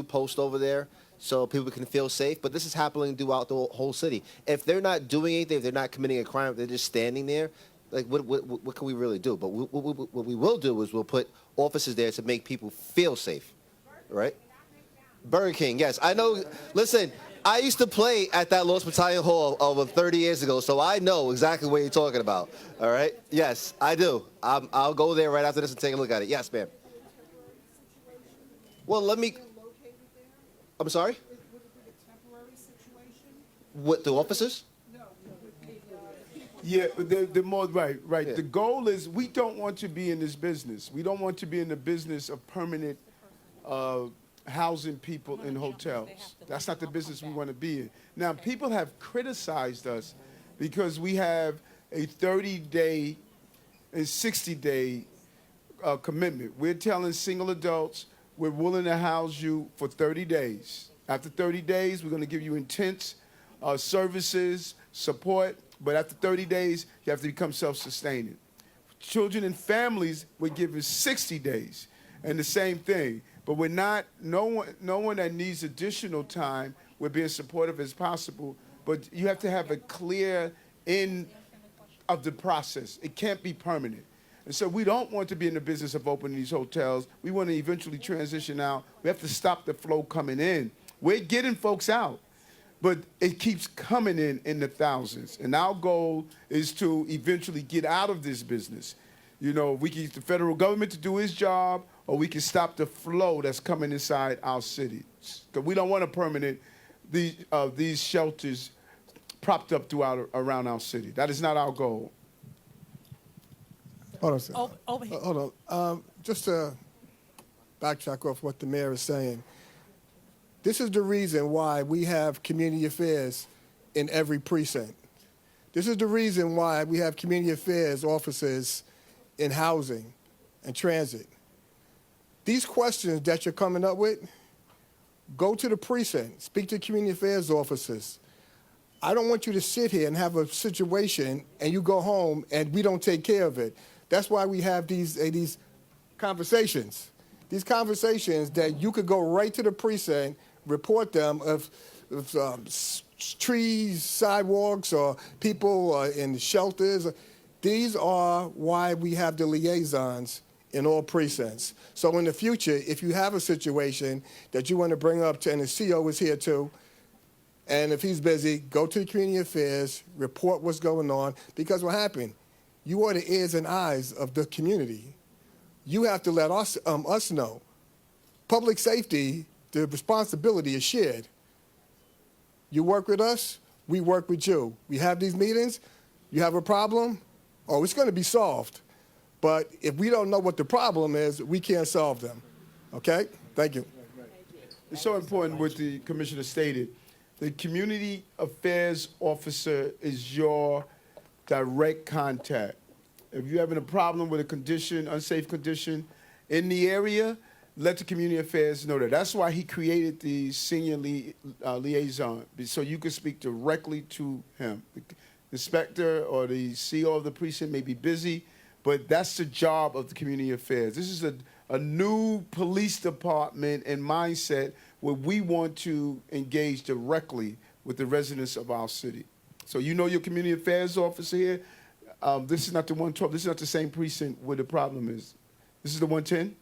posts over there so people can feel safe. But this is happening throughout the whole city. If they're not doing anything, if they're not committing a crime, if they're just standing there, Like, what can we really do? But what we will do is we'll put officers there to make people feel safe, right? Burger King, yes. I know, listen, I used to play at that Lost Battalion Hall over 30 years ago, so I know exactly what you're talking about, all right? Yes, I do. I'll go there right after this and take a look at it. Yes, ma'am. Well, I'm sorry? What, the officers? Yeah, they're more right. Yeah. The goal is we don't want to be in this business. We don't want to be in the business of permanent housing people in hotels. That's not the business we want to be in. Now, people have criticized us because we have a 30-day and 60-day commitment. We're telling single adults we're willing to house you for 30 days. After 30 days, we're going to give you intense services, support. But after 30 days, you have to become self-sustaining. Children and families, we're giving 60 days, and the same thing. But we're not, no one that needs additional time, we're being supportive as possible. But you have to have a clear end of the process. It can't be permanent. And so we don't want to be in the business of opening these hotels. We want to eventually transition out. We have to stop the flow coming in. We're getting folks out. But it keeps coming in the thousands. And our goal is to eventually get out of this business. You know, we can use the federal government to do its job, or we can stop the flow that's coming inside our cities. Because we don't want these shelters propped up around our city. That is not our goal. Hold on a second. Over here. Hold on. Just to backtrack off what the mayor is saying. This is the reason why we have community affairs in every precinct. This is the reason why we have community affairs officers in housing and transit. These questions that you're coming up with, go to the precinct, speak to community affairs officers. I don't want you to sit here and have a situation and you go home and we don't take care of it. That's why we have these conversations. These conversations that you could go right to the precinct, report them of trees, sidewalks, or people in the shelters. These are why we have the liaisons in all precincts. So in the future, if you have a situation that you want to bring up to, and the CEO is here too, and if he's busy, go to the community affairs, report what's going on, because what happened? You are the ears and eyes of the community. You have to let us know. Public safety, the responsibility is shared. You work with us, we work with you. We have these meetings, you have a problem, it's going to be solved. But if we don't know what the problem is, we can't solve them. Okay? Thank you. It's so important what the commissioner stated. The community affairs officer is your direct contact. If you're having a problem with a condition, unsafe condition in the area, let the community affairs know that. That's why he created the senior liaison, so you can speak directly to him. The inspector or the CEO of the precinct may be busy, but that's the job of the community affairs. This is a new police department and mindset where we want to engage directly with the residents of our city. So you know your community affairs officer here. This is not the 112. This is not the same precinct where the problem is. This is the 110?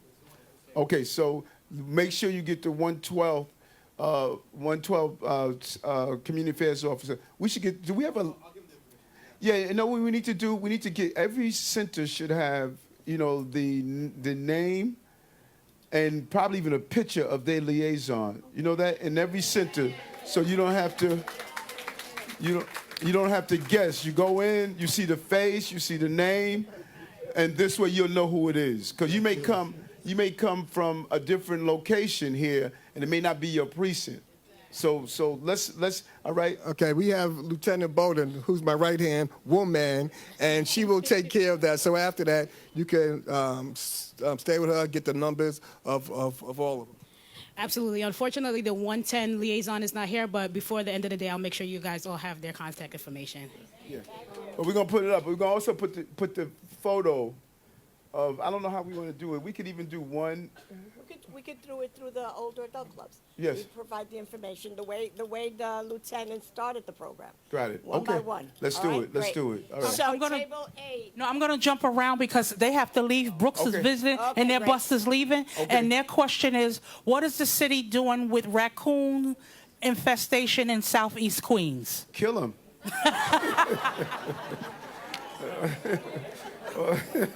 Okay, so make sure you get the 112 community affairs officer. We should get, do we have a, yeah, you know what we need to do? We need to get, every center should have, you know, the name and probably even a picture of their liaison. You know that? In every center, so you don't have to, you don't have to guess. You go in, you see the face, you see the name, and this way you'll know who it is. Because you may come from a different location here, and it may not be your precinct. So let's all right. Okay, we have Lieutenant Bowden, who's my right-hand woman, and she will take care of that. So after that, you can stay with her, get the numbers of all of them. Absolutely. Unfortunately, the 110 liaison is not here, but before the end of the day, I'll make sure you guys all have their contact information. Yeah. But we're going to put it up. We're going to also put the photo of, I don't know how we want to do it. We could even do one. we could do it through the older adult clubs. Yes. We provide the information the way the lieutenant started the program. Got it. One Okay. by one. Let's All do right? it. Let's Great. do it. All right. So I'm gonna- table A. No, I'm going to jump around because they have to leave. Brooks is Okay. visiting, Okay, and their great. bus is leaving. Okay. And their question is, what is the city doing with raccoon infestation in Southeast Queens? Kill him.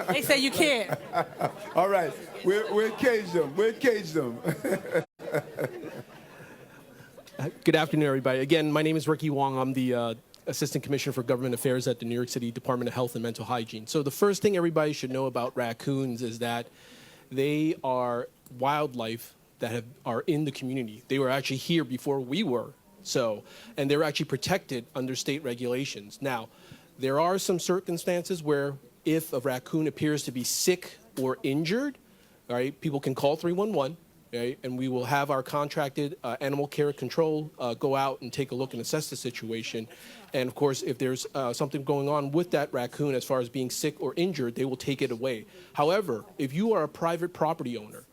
They say you can't. All right. We'll cage them. We'll cage them. Good afternoon, everybody. Again, my name is Ricky Wong. I'm the Assistant Commissioner for Government Affairs at the New York City Department of Health and Mental Hygiene. So the first thing everybody should know about raccoons is that they are wildlife that are in the community. They were actually here before we were. So, and they're actually protected under state regulations. Now, there are some circumstances where if a raccoon appears to be sick or injured, all right, people can call 311. Right, and we will have our contracted animal care control go out and take a look and assess the situation. And of course, if there's something going on with that raccoon as far as being sick or injured, they will take it away. However, if you are a private property owner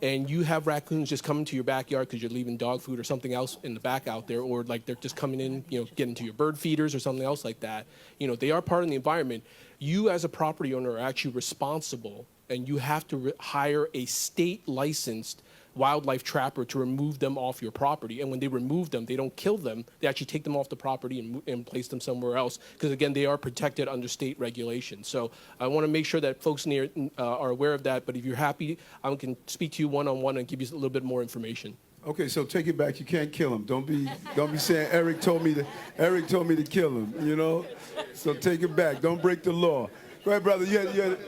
and you have raccoons just coming to your backyard because you're leaving dog food or something else in the back out there, or like they're just coming in, getting into your bird feeders or something else like that, they are part of the environment. You as a property owner are actually responsible, and you have to hire a state licensed wildlife trapper to remove them off your property. And when they remove them, they don't kill them. They actually take them off the property and place them somewhere else because, again, they are protected under state regulations. So I want to make sure that folks near are aware of that. But if you're happy, I can speak to you one-on-one and give you a little bit more information. Okay, so take it back. You can't kill him. Don't be saying Eric told me to kill him. So take it back. Don't break the law. Go ahead, brother. You had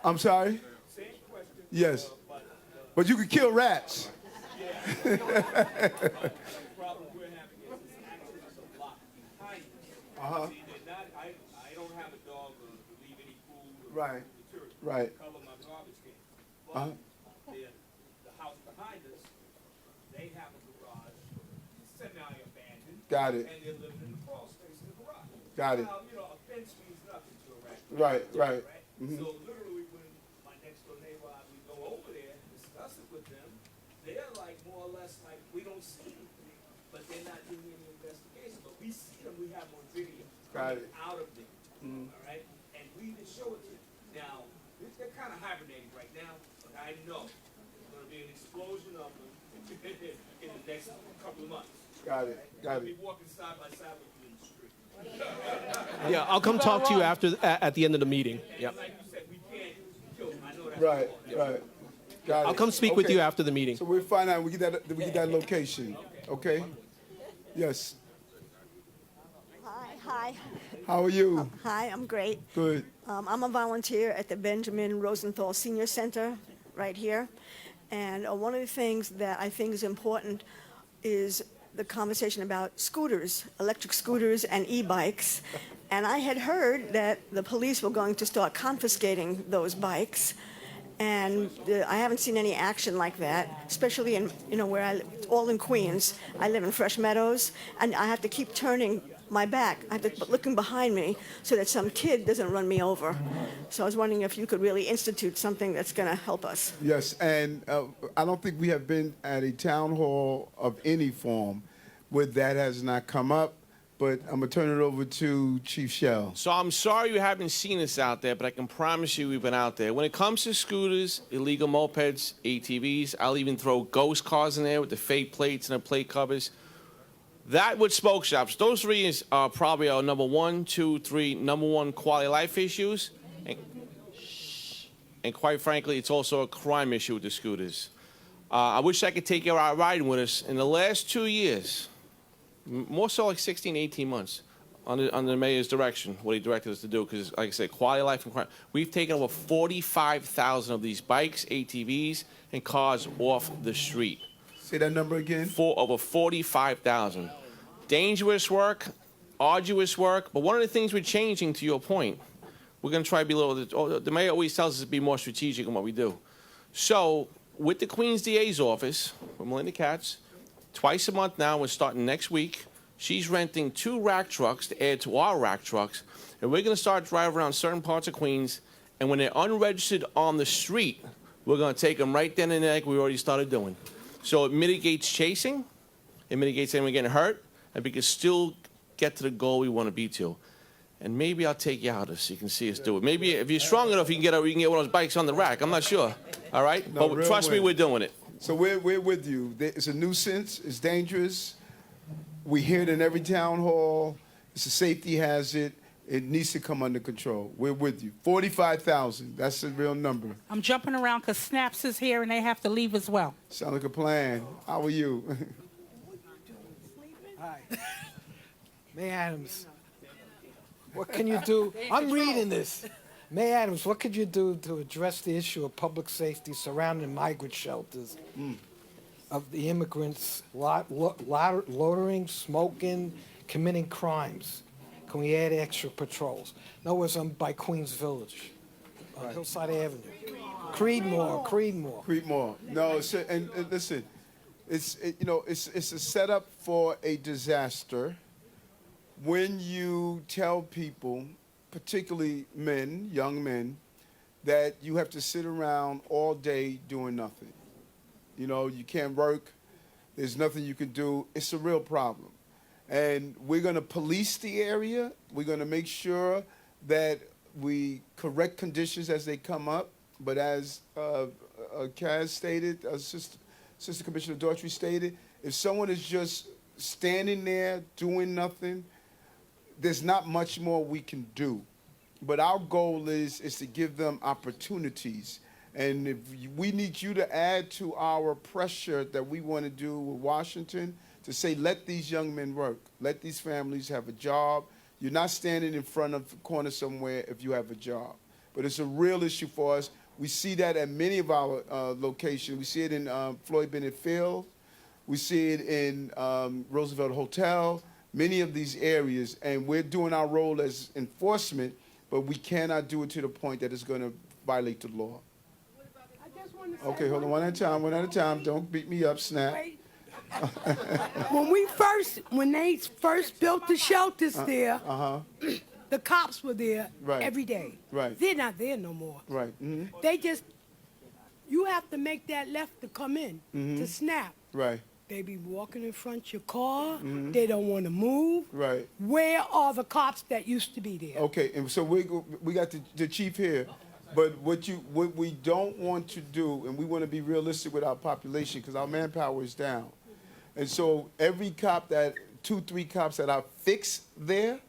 I'm sorry. Yes. But you could kill rats. Uh-huh. I don't have a dog to leave any food or Right. material. Right. Cover my garbage can. But Uh-huh. the house behind us, they have a garage, semi-abandoned. Got it. And they're living in the crawl space in the garage. Got it. Now, a fence means nothing to a raccoon. Right. Mhm. So literally when my next door neighbor, we go over there and discuss it with them, they're like more or less like, we don't see them, but they're not doing any investigation. But we see them, we have them on video. Got it. Out of there. Mhm. All right? And we even show it to you. Now, they're kind of hibernating right now, but I know there's going to be an explosion of them in the next couple of months. Got it. I'll be walking side by side with you in the street. Yeah, I'll come talk to you at the end of the meeting. Yep. Like you said, we can't kill them. I know that's Right. the law. Right. Got it. I'll come speak with Okay. you after the meeting. So we'll find out. We get that location. Okay. Yes. Hi. How are you? Hi, I'm great. Good. I'm a volunteer at the Benjamin Rosenthal Senior Center right here. And one of the things that I think is important is the conversation about scooters, electric scooters and e-bikes. And I had heard that the police were going to start confiscating those bikes. And I haven't seen any action like that, especially in, where I live, all in Queens. I live in Fresh Meadows, and I have to keep turning my back. I have to keep looking behind me so that some kid doesn't run me over. So I was wondering if you could really institute something that's going to help us. Yes, and I don't think we have been at a town hall of any form where that has not come up. But I'm going to turn it over to Chief Shell. So I'm sorry you haven't seen us out there, but I can promise you we've been out there. When it comes to scooters, illegal mopeds, ATVs, I'll even throw ghost cars in there with the fake plates and the plate covers. That with smoke shops, those three are probably our number one quality of life issues. And quite frankly, it's also a crime issue with the scooters. I wish I could take you out riding with us. In the last 2 years, more so like 16, 18 months, under the mayor's direction, what he directed us to do, because, like I said, quality of life and crime. We've taken over 45,000 of these bikes, ATVs, and cars off the street. Say that number again. Over 45,000. Dangerous work, arduous work, but one of the things we're changing, to your point, we're going to try to be a little, the mayor always tells us to be more strategic in what we do. So, with the Queens DA's office, with Melinda Katz, twice a month now, we're starting next week, she's renting 2 rack trucks to add to our rack trucks, and we're going to start driving around certain parts of Queens, and when they're unregistered on the street, we're going to take them right then and there like we already started doing. So it mitigates chasing, it mitigates anyone getting hurt, and we can still get to the goal we want to be to. And maybe I'll take you out so you can see us do it. Maybe if you're strong enough, you can get one of those bikes on the rack. I'm not sure. All right? No, But real trust me, win. we're doing it. So we're with you. It's a nuisance. It's dangerous. We hear it in every town hall. It's a safety hazard. It needs to come under control. We're with you. 45,000. That's the real number. I'm jumping around because Snaps is here and they have to leave as well. Sound like a plan. How are you? Hi. Mayor Adams, what can you do? I'm reading this. Mayor Adams, what could you do to address the issue of public safety surrounding migrant shelters of the immigrants loitering, smoking, committing crimes? Can we add extra patrols? In other words, I'm by Queens Village, on Hillside Avenue. Creedmoor. No, and listen, it's a setup for a disaster when you tell people, particularly men, young men, that you have to sit around all day doing nothing. You can't work. There's nothing you can do. It's a real problem. And we're going to police the area. We're going to make sure that we correct conditions as they come up. But as Kaz stated, Sister Commissioner Daughtry stated, if someone is just standing there doing nothing, there's not much more we can do. But our goal is to give them opportunities. And if we need you to add to our pressure that we want to do with Washington to say, let these young men work. Let these families have a job. You're not standing in front of the corner somewhere if you have a job. But it's a real issue for us. We see that at many of our locations. We see it in Floyd Bennett Field. We see it in Roosevelt Hotel, many of these areas. And we're doing our role as enforcement, but we cannot do it to the point that it's going to violate the law. Okay, hold on, one at a time. Don't beat me up, Snap. When they first built the shelters there, the cops were there every day. Right. They're not there no more. Right. They just, you have to make that left to come in to Snap. Right. They be walking in front of your car. They don't want to move. Right. Where are the cops that used to be there? Okay, and so we got the chief here, but what we don't want to do, and we want to be realistic with our population because our manpower is down, and so every cop 2-3 cops that are fixed there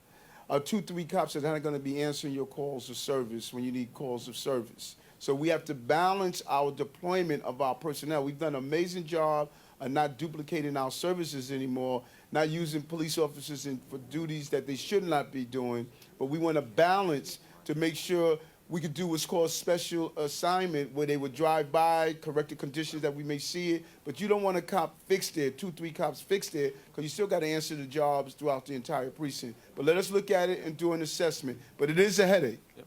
are 2-3 cops that aren't going to be answering your calls of service when you need calls of service. So we have to balance our deployment of our personnel. We've done an amazing job of not duplicating our services anymore, not using police officers for duties that they should not be doing, but we want to balance to make sure we could do what's called special assignment, where they would drive by, correct the conditions that we may see it, but you don't want a cop fixed there, 2-3 cops fixed there, because you still got to answer the jobs throughout the entire precinct. But let us look at it and do an assessment. But it is a headache. It's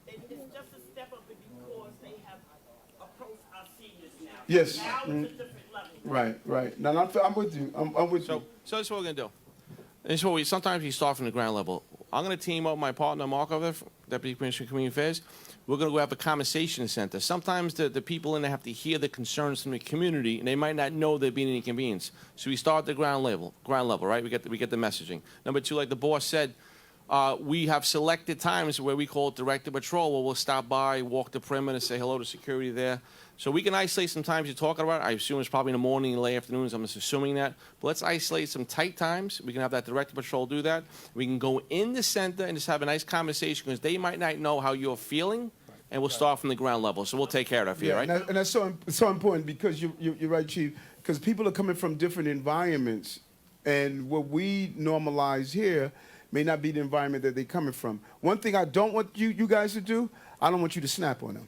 just a step up because they have approached our seniors now. Yes. Now it's a different level. Right. Now, I'm with you. I'm with you. So that's what we're going to do. And so sometimes we start from the ground level. I'm going to team up with my partner, Mark, over there, Deputy Commissioner of Community Affairs. We're going to go have a conversation center. Sometimes the people in there have to hear the concerns from the community, and they might not know they're being inconvenienced. So we start at the ground level, right? We get the messaging. Number 2, like the boss said, we have selected times where we call it directed patrol, where we'll stop by, walk the perimeter, say hello to security there. So we can isolate some times you're talking about. I assume it's probably in the morning and late afternoons. I'm just assuming that. But let's isolate some tight times. We can have that directed patrol do that. We can go in the center and just have a nice conversation because they might not know how you're feeling, and we'll start from the ground level. So we'll take care of that for you, right? And that's so important because you're right, Chief, because people are coming from different environments, and what we normalize here may not be the environment that they're coming from. One thing I don't want you guys to do, I don't want you to snap on them.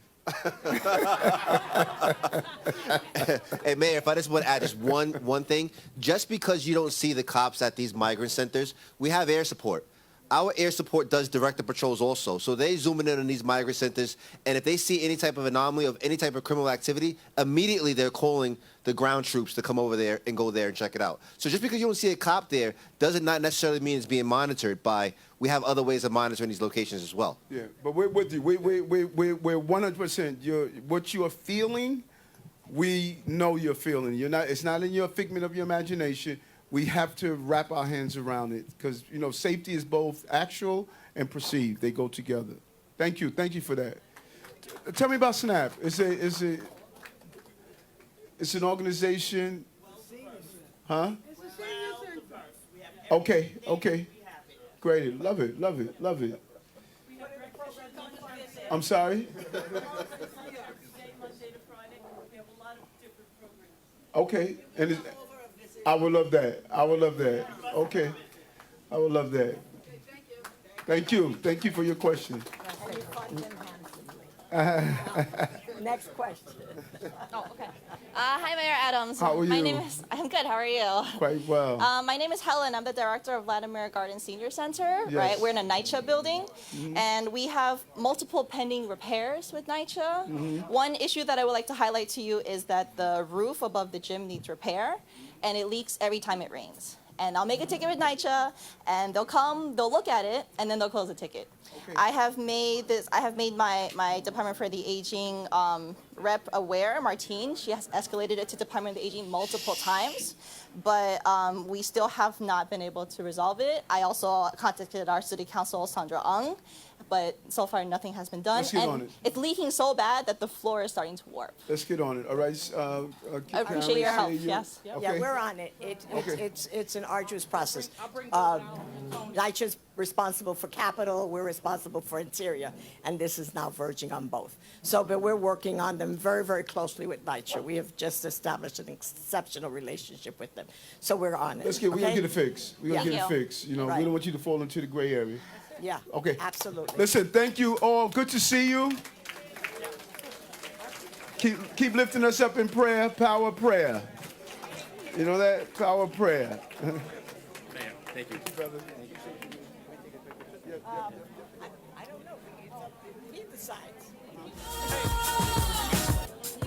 Hey, Mayor, if I just want to add just one thing, just because you don't see the cops at these migrant centers, we have air support. Our air support does directed patrols also. So they zoom in on these migrant centers, and if they see any type of anomaly of any type of criminal activity, immediately they're calling the ground troops to come over there and go there and check it out. So just because you don't see a cop there doesn't not necessarily mean it's being monitored by, we have other ways of monitoring these locations as well. Yeah, but we're with you. We're 100%. What you are feeling, we know your feeling. It's not in your figment of your imagination. We have to wrap our hands around it because, you know, safety is both actual and perceived. They go together. Thank you. Thank you for that. Tell me about SNAP. It's an organization. Huh? Okay. Great. Love it. I'm sorry? Okay. And I would love that. Okay. I would love that. Thank you. Thank you for your question. Next question. Oh, okay. Hi, Mayor Adams. How are My you? name is. I'm good. How are you? Quite well. My name is Helen. I'm the director of Vladimir Garden Senior Center. Yes. Right. We're in a NYCHA building, and we have multiple pending repairs with NYCHA. One issue that I would like to highlight to you is that the roof above the gym needs repair, and it leaks every time it rains. And I'll make a ticket with NYCHA, and they'll come, they'll look at it, and then they'll close the ticket. Okay. I have made my Department for the Aging rep aware, Martine. She has escalated it to Department of the Aging multiple times, but we still have not been able to resolve it. I also contacted our city council, Sandra Ung, but so far nothing has been done. Let's get and on it. It's leaking so bad that the floor is starting to warp. Let's get on it. All right. I appreciate your help. Yes. Yeah, Okay. we're on it. It's an arduous process. NYCHA's responsible for capital, we're responsible for interior, and this is now verging on both. So, but we're working on them very, very closely with NYCHA. We have just established an exceptional relationship with them. So we're on it. We're going to get it fixed. We're going to Yeah. get it fixed. You know, Right. we don't want you to fall into the gray area. Yeah. Okay. Absolutely. Listen, thank you all. Good to see you. Keep lifting us up in prayer. Power of prayer. You know that? Power of prayer. Thank you. Brother. I don't know. He decides.